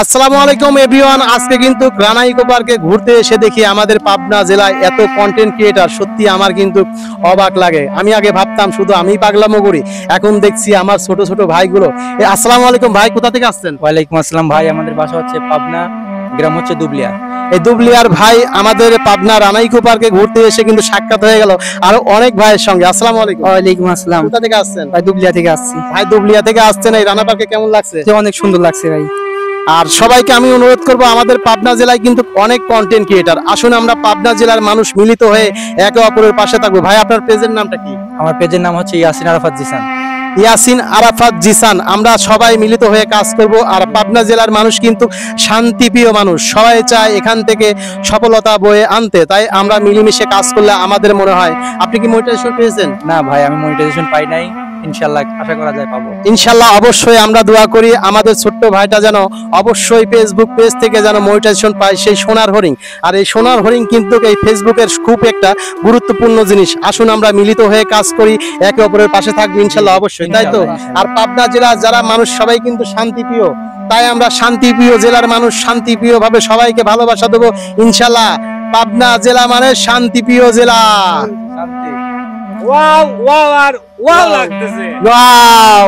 আসসালামু আলাইকুম এভরিওয়ান। আজকে কিন্তু রানা ইকো পার্কে ঘুরতে এসে দেখি আমাদের পাবনা জেলায় এত কন্টেন্ট ক্রিয়েটার, সত্যি আমার কিন্তু অবাক লাগে। আমি আগে ভাবতাম শুধু আমি পাগলামো করি, এখন দেখছি আমার ছোট ছোট ভাইগুলো। আসসালামু আলাইকুম ভাই, কোথা থেকে আসছেন? ওয়ালাইকুম আসসালাম ভাই, আমাদের বাসা হচ্ছে পাবনা, গ্রাম হচ্ছে দুবলিয়া। এই দুবলিয়ার ভাই আমাদের পাবনা রানা ইকো পার্কে ঘুরতে এসে কিন্তু সাক্ষাৎ হয়ে গেল আরো অনেক ভাইয়ের সঙ্গে। আসসালামু আলাইকুম। ওয়ালাইকুম আসসালাম। কোথা থেকে আসছেন? ভাই দুবলিয়া থেকে আসছি। ভাই দুবলিয়া থেকে আসছেন, এই রানা পার্কে কেমন লাগছে? অনেক সুন্দর লাগছে ভাই। আর সবাইকে আমি অনুরোধ করব, আমাদের পাবনা জেলায় কিন্তু অনেক কন্টেন্ট ক্রিয়েটার, আসুন আমরা পাবনা জেলার মানুষ মিলিত হয়ে একে অপরের পাশে থাকবো। ভাই আপনার পেজের নামটা কি? আমার পেজের নাম হচ্ছে ইয়াসিন আরাফাত জিসান। ইয়াসিন আরাফাত জিসান। আমরা সবাই মিলিত হয়ে কাজ করব। আর পাবনা জেলার মানুষ কিন্তু শান্তিপ্রিয় মানুষ, সবাই চায় এখান থেকে সফলতা বয়ে আনতে, তাই আমরা মিলেমিশে কাজ করলে আমাদের মনে হয়। আপনি কি মনিটাইজেশন পেয়েছেন? না ভাই, আমি মনিটাইজেশন পাই নাই, ইনশাআল্লাহ আশা করা যায় পাবো। ইনশাল্লাহ অবশ্যই আমরা দোয়া করি আমাদের ছোট্ট ভাইটা যেন অবশ্যই ফেসবুক পেজ থেকে যেন মনিটাইজেশন পায়, সেই সোনার হরিণ। আর এই সোনার হরিণ কিন্তু এই ফেসবুকের খুব একটা গুরুত্বপূর্ণ জিনিস। আসুন আমরা মিলিত হয়ে কাজ করি, একে অপরের পাশে থাকবো ইনশাল্লাহ অবশ্যই, তাই তো? আর পাবনা জেলার যারা মানুষ সবাই কিন্তু শান্তিপ্রিয়, তাই আমরা শান্তিপ্রিয় জেলার মানুষ শান্তিপ্রিয় ভাবে সবাইকে ভালোবাসা দেবো ইনশাল্লাহ। পাবনা জেলা মানে শান্তিপ্রিয় জেলা। ওয়াও ওয়াও আর ওয়াও লাগতেছে। ওয়াও